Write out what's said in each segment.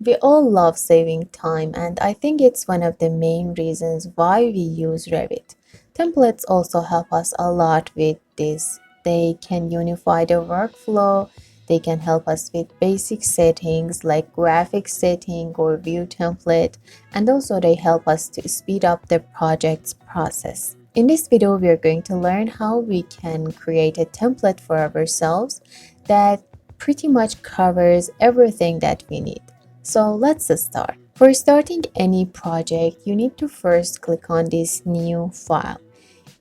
We all love saving time, and I think it's one of the main reasons why we use Revit. Templates also help us a lot with this. They can unify the workflow, they can help us with basic settings like graphic setting or view template, and also they help us to speed up the project's process. In this video, we are going to learn how we can create a template for ourselves that pretty much covers everything that we need. So let's start. For starting any project, you need to first click on this new file.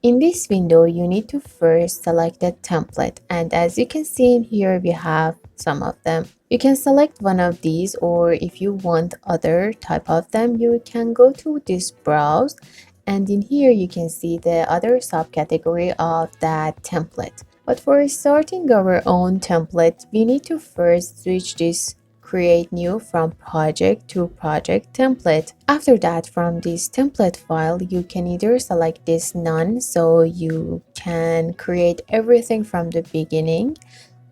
In this window, you need to first select the template, and as you can see in here, we have some of them. You can select one of these, or if you want other type of them, you can go to this browse, and in here you can see the other subcategory of that template. But for starting our own template, we need to first switch this create new from project to project template. After that, from this template file, you can either select this none, so you can create everything from the beginning,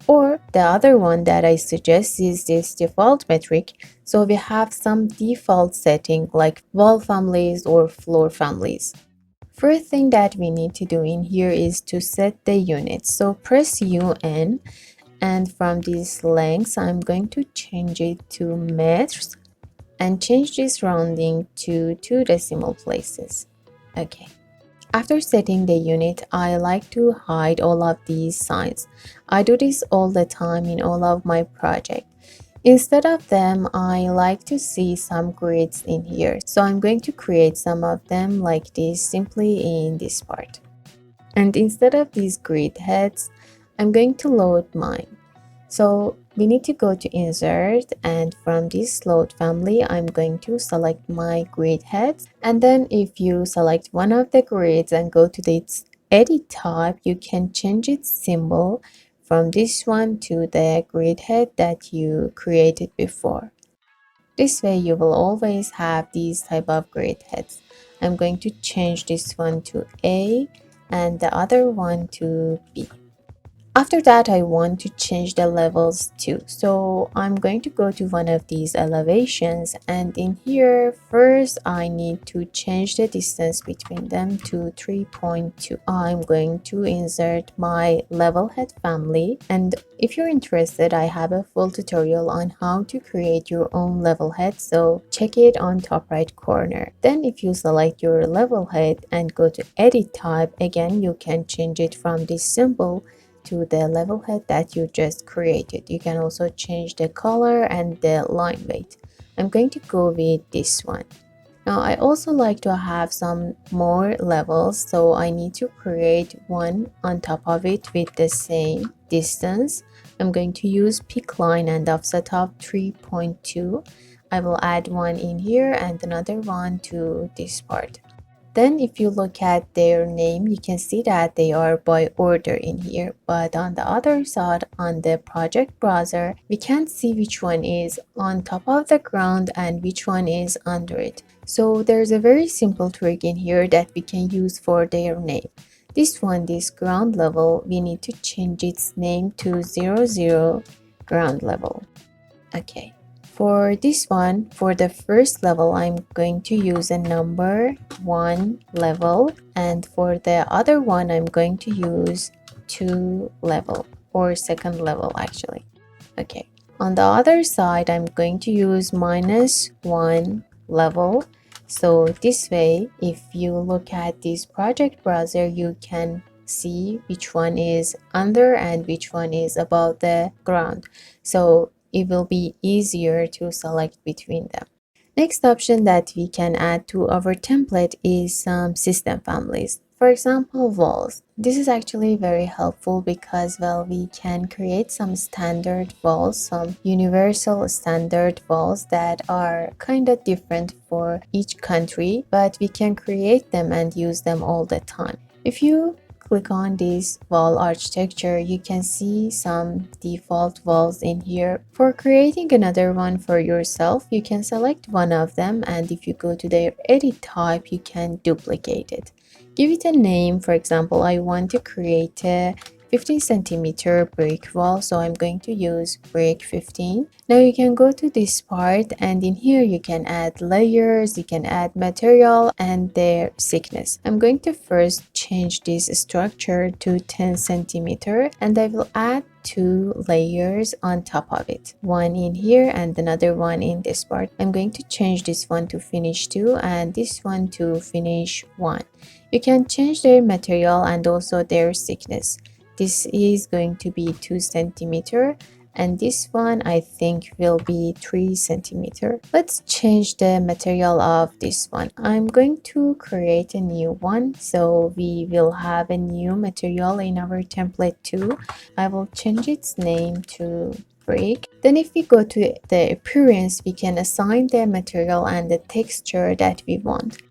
or the other one that I suggest is this default metric. So we have some default setting like wall families or floor families. First thing that we need to do in here is to set the units. So press UN, and from these lengths I'm going to change it to meters and change this rounding to 2 decimal places. Okay. After setting the unit, I like to hide all of these signs. I do this all the time in all of my projects. Instead of them, I like to see some grids in here. So I'm going to create some of them like this simply in this part. And instead of these grid heads, I'm going to load mine. So we need to go to insert, and from this load family, I'm going to select my grid heads. And then if you select one of the grids and go to this edit type, you can change its symbol from this one to the grid head that you created before. This way you will always have these type of grid heads. I'm going to change this one to A and the other one to B. After that, I want to change the levels too. So I'm going to go to one of these elevations, and in here, first I need to change the distance between them to 3.2. I'm going to insert my level head family, and if you're interested, I have a full tutorial on how to create your own level head, so check it on top right corner. Then if you select your level head and go to edit type, again you can change it from this symbol to the level head that you just created. You can also change the color and the line weight. I'm going to go with this one. Now I also like to have some more levels, so I need to create one on top of it with the same distance. I'm going to use peak line and offset of 3.2. I will add one in here and another one to this part. Then if you look at their name, you can see that they are by order in here. But on the other side, on the project browser, we can't see which one is on top of the ground and which one is under it. So there's a very simple trick in here that we can use for their name. This one, this ground level, we need to change its name to 00 ground level. Okay. For this one, for the first level, I'm going to use a number 1 level, and for the other one, I'm going to use 2 level, or second level actually. Okay. On the other side, I'm going to use -1 level. So this way, if you look at this project browser, you can see which one is under and which one is above the ground. So it will be easier to select between them. Next option that we can add to our template is some system families. For example, walls. This is actually very helpful because, well, we can create some standard walls, some universal standard walls that are kind of different for each country, but we can create them and use them all the time. If you click on this wall architecture, you can see some default walls in here. For creating another one for yourself, you can select one of them, and if you go to their edit type, you can duplicate it. Give it a name. For example, I want to create a 15 centimeter brick wall, so I'm going to use brick 15. Now you can go to this part, and in here you can add layers, you can add material and their thickness. I'm going to first change this structure to 10 centimeter, and I will add 2 layers on top of it, one in here and another one in this part. I'm going to change this one to finish 2 and this one to finish 1. You can change their material and also their thickness. This is going to be 2 centimeter, and this one I think will be 3 centimeter. Let's change the material of this one. I'm going to create a new one, so we will have a new material in our template too. I will change its name to brick. Then if we go to the appearance, we can assign the material and the texture that we want.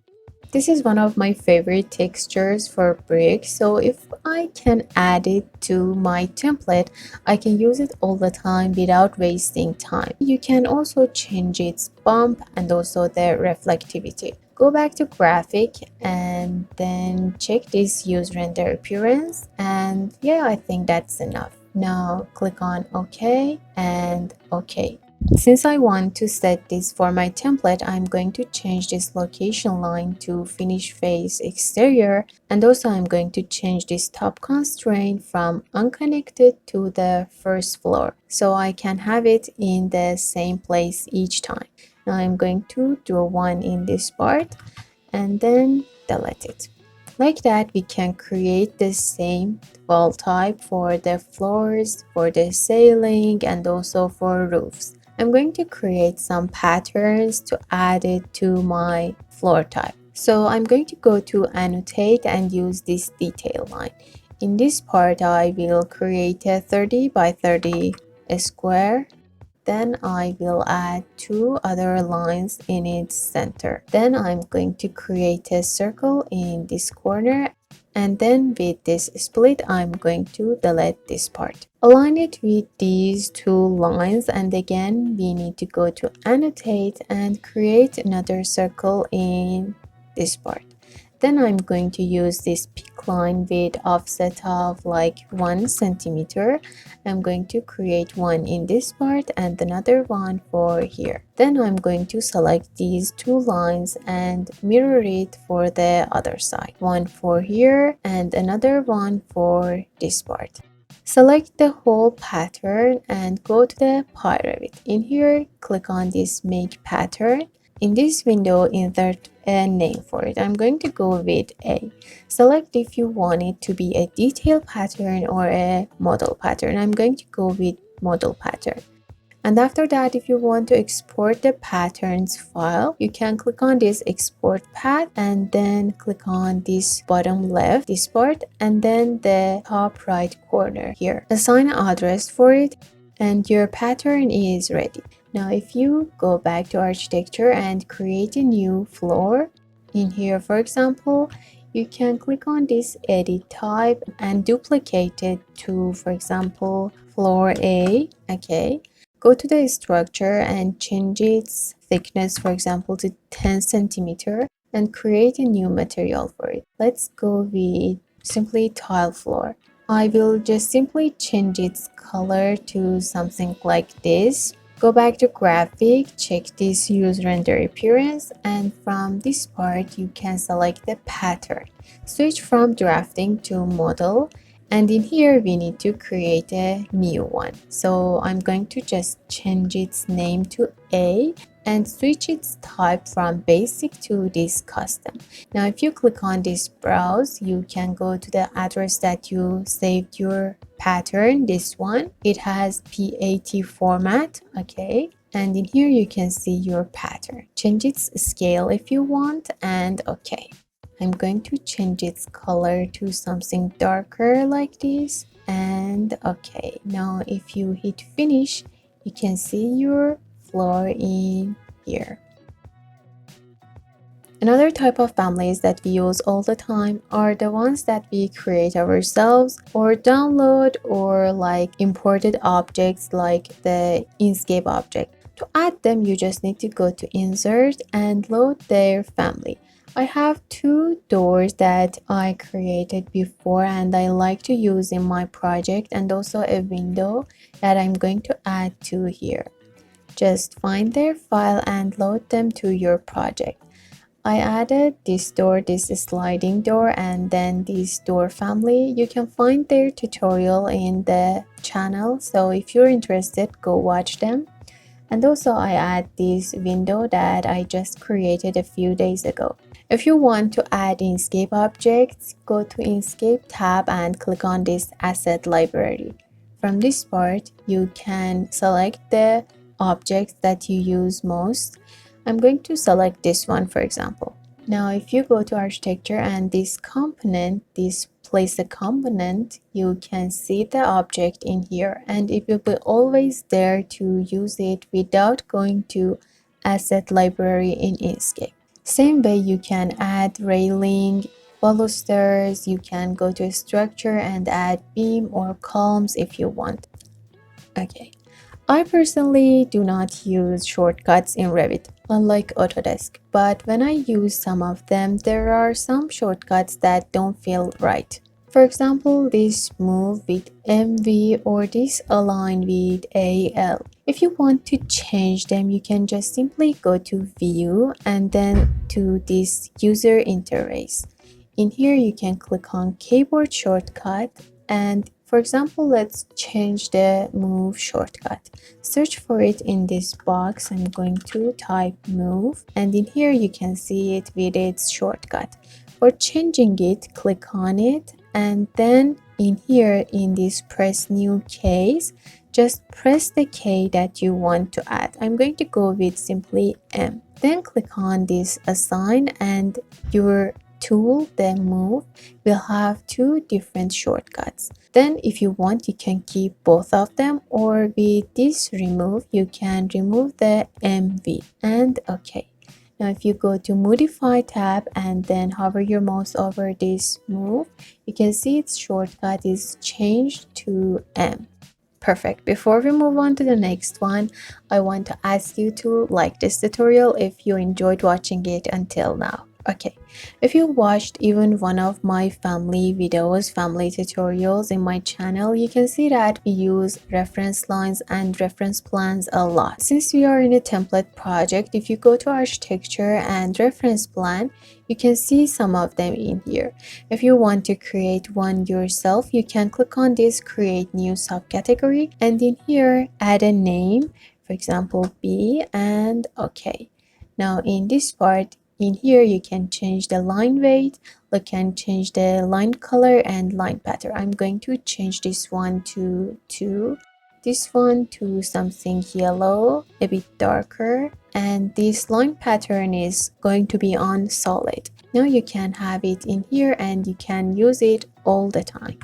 This is one of my favorite textures for brick, so if I can add it to my template, I can use it all the time without wasting time. You can also change its bump and also the reflectivity. Go back to graphic and then check this use render appearance, and yeah, I think that's enough. Now click on OK and OK. Since I want to set this for my template, I'm going to change this location line to finish face exterior, and also I'm going to change this top constraint from unconnected to the first floor, so I can have it in the same place each time. Now I'm going to draw one in this part and then delete it. Like that, we can create the same wall type for the floors, for the ceiling, and also for roofs. I'm going to create some patterns to add it to my floor type. So I'm going to go to annotate and use this detail line. In this part, I will create a 30 by 30 square. Then I will add 2 other lines in its center. Then I'm going to create a circle in this corner, and then with this split I'm going to delete this part. Align it with these 2 lines, and again we need to go to annotate and create another circle in this part. Then I'm going to use this pick line with offset of like 1 centimeter. I'm going to create one in this part and another one for here. Then I'm going to select these 2 lines and mirror it for the other side. One for here and another one for this part. Select the whole pattern and go to the Revit. In here, click on this make pattern. In this window, insert a name for it. I'm going to go with A. Select if you want it to be a detail pattern or a model pattern. I'm going to go with model pattern. And after that, if you want to export the patterns file, you can click on this export path and then click on this bottom left, this part, and then the top right corner here. Assign an address for it and your pattern is ready. Now if you go back to architecture and create a new floor, in here for example, you can click on this edit type and duplicate it to, for example, floor A. Okay, go to the structure and change its thickness, for example, to 10 centimeter and create a new material for it. Let's go with simply tile floor. I will just simply change its color to something like this. Go back to graphic, check this use render appearance, and from this part you can select the pattern. Switch from drafting to model, and in here we need to create a new one. So I'm going to just change its name to A and switch its type from basic to this custom. Now if you click on this browse, you can go to the address that you saved your pattern, this one. It has PAT format, okay, and in here you can see your pattern. Change its scale if you want, and okay. I'm going to change its color to something darker like this, and okay. Now if you hit finish, you can see your floor in here. Another type of families that we use all the time are the ones that we create ourselves or download, or like imported objects like the Inkscape object. To add them, you just need to go to insert and load their family. I have two doors that I created before and I like to use in my project, and also a window that I'm going to add to here. Just find their file and load them to your project. I added this door, this sliding door, and then this door family. You can find their tutorial in the channel, so if you're interested, go watch them. And also I add this window that I just created a few days ago. If you want to add Inkscape objects, go to Inkscape tab and click on this asset library. From this part, you can select the objects that you use most. I'm going to select this one, for example. Now, if you go to architecture and this component, this place a component, you can see the object in here, and it will be always there to use it without going to asset library in Inkscape. Same way you can add railing, balusters, you can go to structure and add beam or columns if you want. Okay. I personally do not use shortcuts in Revit, unlike Autodesk, but when I use some of them, there are some shortcuts that don't feel right. For example, this move with MV or this align with AL. If you want to change them, you can just simply go to View and then to this user interface. In here, you can click on keyboard shortcut, and for example, let's change the move shortcut. Search for it in this box. I'm going to type move, and in here you can see it with its shortcut. For changing it, click on it, and then in here in this press new case, just press the key that you want to add. I'm going to go with simply M. Then click on this assign, and your tool, the move, will have two different shortcuts. Then if you want, you can keep both of them, or with this remove, you can remove the MV and OK. Now if you go to modify tab and then hover your mouse over this move, you can see its shortcut is changed to M. Perfect. Before we move on to the next one, I want to ask you to like this tutorial if you enjoyed watching it until now. Okay, if you watched even one of my family videos, family tutorials in my channel, you can see that we use reference lines and reference plans a lot. Since we are in a template project, if you go to architecture and reference plan, you can see some of them in here. If you want to create one yourself, you can click on this create new subcategory, and in here add a name, for example B, and OK. Now in this part, in here you can change the line weight, you can change the line color and line pattern. I'm going to change this one to 2, this one to something yellow, a bit darker, and this line pattern is going to be on solid. Now you can have it in here and you can use it all the time.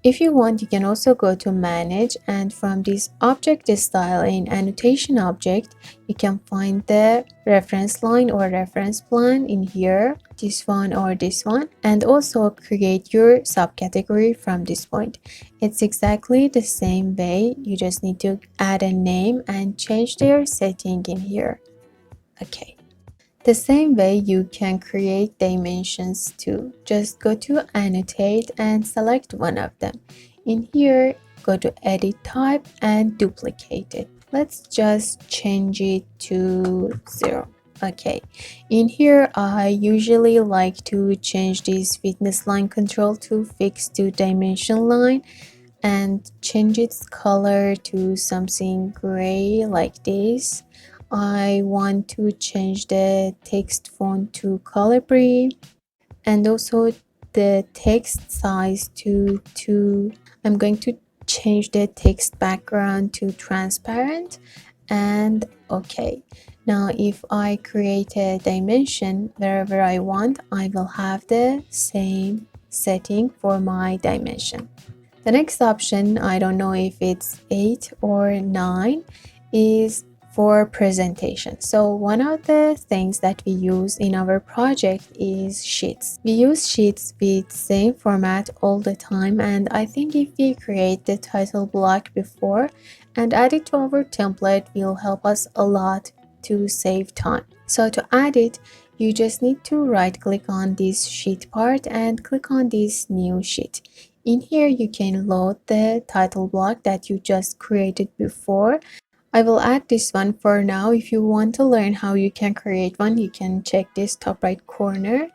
If you want, you can also go to manage, and from this object style in annotation object, you can find the reference line or reference plan in here, this one or this one, and also create your subcategory from this point. It's exactly the same way, you just need to add a name and change their setting in here. Okay. The same way you can create dimensions too. Just go to annotate and select one of them. In here, go to edit type and duplicate it. Let's just change it to 0. Okay, in here I usually like to change this fitness line control to fix to dimension line and change its color to something gray like this. I want to change the text font to Calibri, and also the text size to 2. I'm going to change the text background to transparent, and OK. Now if I create a dimension wherever I want, I will have the same setting for my dimension. The next option, I don't know if it's 8 or 9, is for presentation. So one of the things that we use in our project is sheets. We use sheets with same format all the time, and I think if we create the title block before and add it to our template will help us a lot to save time. So to add it, you just need to right click on this sheet part and click on this new sheet. In here you can load the title block that you just created before. I will add this one for now. If you want to learn how you can create one, you can check this top right corner.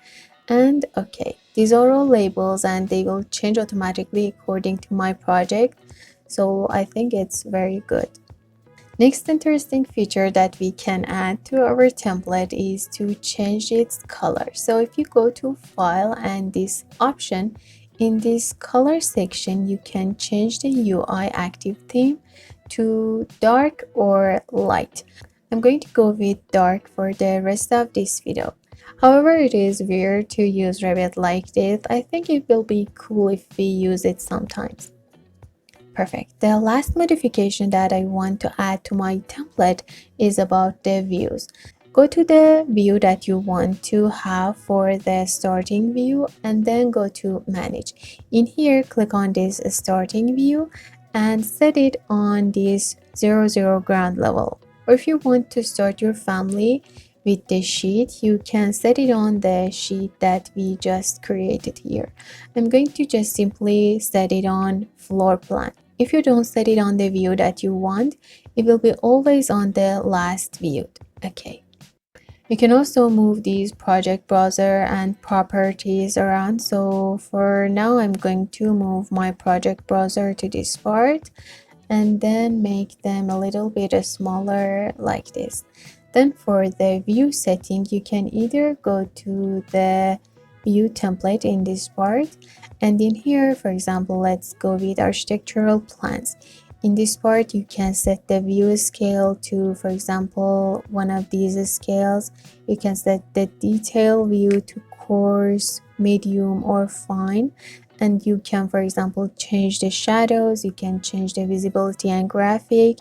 And okay, these are all labels and they will change automatically according to my project. So I think it's very good. Next interesting feature that we can add to our template is to change its color. So if you go to File and this option, in this color section, you can change the UI active theme to dark or light. I'm going to go with dark for the rest of this video. However, it is weird to use Revit like this. I think it will be cool if we use it sometimes. Perfect. The last modification that I want to add to my template is about the views. Go to the view that you want to have for the starting view and then go to manage. In here, click on this starting view and set it on this 00 ground level. Or if you want to start your family with the sheet, you can set it on the sheet that we just created here. I'm going to just simply set it on floor plan. If you don't set it on the view that you want, it will be always on the last view. Okay. You can also move these project browser and properties around. So for now, I'm going to move my project browser to this part and then make them a little bit smaller like this. Then for the view setting, you can either go to the view template in this part, and in here, for example, let's go with architectural plans. In this part, you can set the view scale to, for example, one of these scales. You can set the detail view to coarse, medium, or fine. And you can, for example, change the shadows, you can change the visibility and graphic,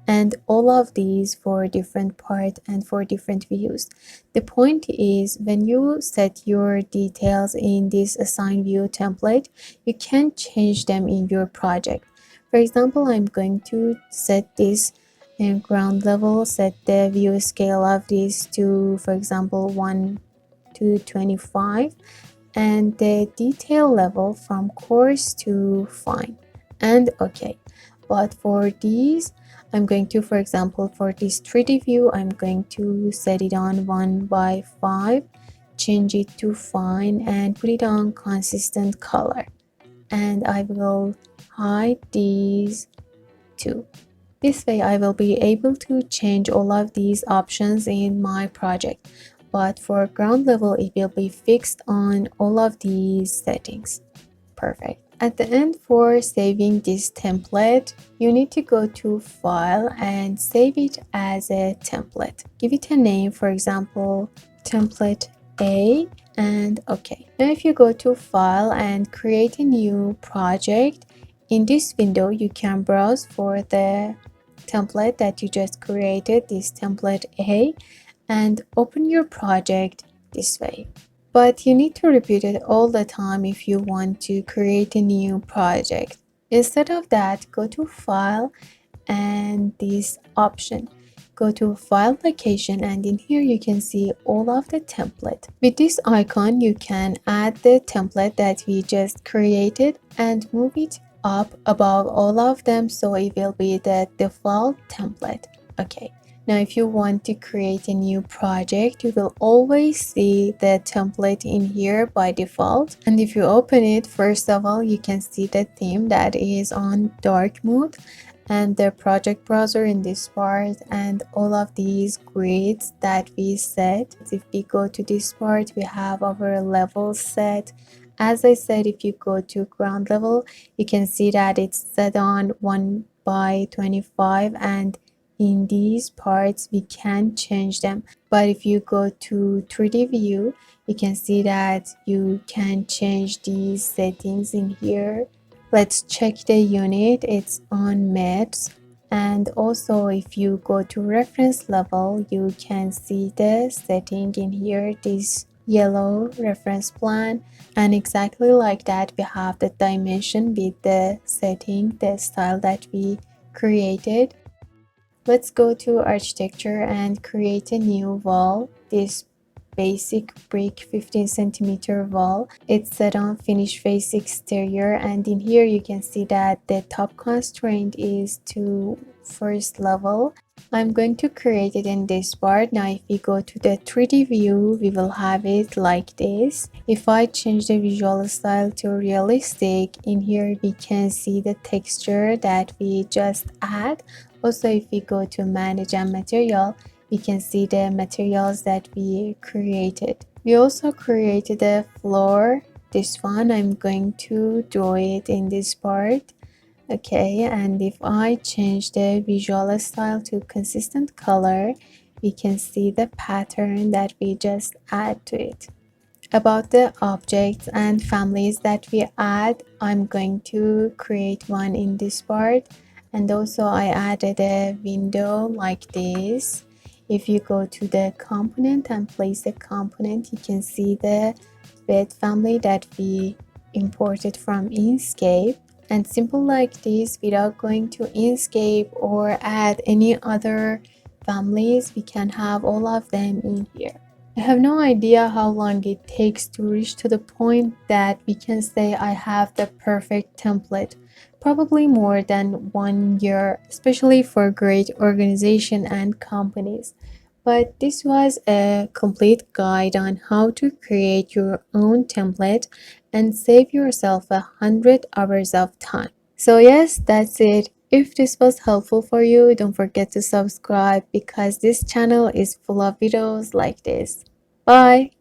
and all of these for different part and for different views. The point is, when you set your details in this assign view template, you can change them in your project. For example, I'm going to set this in ground level, set the view scale of this to, for example, 1 to 25, and the detail level from coarse to fine, and okay. But for these, I'm going to, for example, for this 3D view, I'm going to set it on 1 by 5, change it to fine, and put it on consistent color. And I will hide these two. This way I will be able to change all of these options in my project. But for ground level, it will be fixed on all of these settings. Perfect. At the end, for saving this template, you need to go to File and save it as a template. Give it a name, for example, template A, and OK. Now if you go to File and create a new project, in this window you can browse for the template that you just created, this template A, and open your project this way. But you need to repeat it all the time if you want to create a new project. Instead of that, go to File and this option. Go to File Location, and in here you can see all of the template. With this icon, you can add the template that we just created and move it up above all of them so it will be the default template. Okay. Now, if you want to create a new project, you will always see the template in here by default. And if you open it, first of all, you can see the theme that is on dark mode and the project browser in this part and all of these grids that we set. If we go to this part, we have our levels set. As I said, if you go to ground level, you can see that it's set on 1 by 25, and in these parts we can change them. But if you go to 3D view, you can see that you can change these settings in here. Let's check the unit. It's on METs. And also if you go to reference level, you can see the setting in here, this yellow reference plan, and exactly like that we have the dimension with the setting, the style that we created. Let's go to architecture and create a new wall. This basic brick 15 centimeter wall. It's set on finished face exterior, and in here you can see that the top constraint is to first level. I'm going to create it in this part. Now if we go to the 3D view, we will have it like this. If I change the visual style to realistic, in here we can see the texture that we just add. Also, if we go to manage and material, we can see the materials that we created. We also created a floor. This one I'm going to draw it in this part. Okay, and if I change the visual style to consistent color, we can see the pattern that we just add to it. About the objects and families that we add, I'm going to create one in this part, and also I added a window like this. If you go to the component and place the component, you can see the bed family that we imported from Inkscape. And simple like this, without going to Inkscape or add any other families, we can have all of them in here. I have no idea how long it takes to reach to the point that we can say I have the perfect template. Probably more than 1 year, especially for great organization and companies. But this was a complete guide on how to create your own template and save yourself 100 hours of time. So yes, that's it. If this was helpful for you, don't forget to subscribe because this channel is full of videos like this. Bye!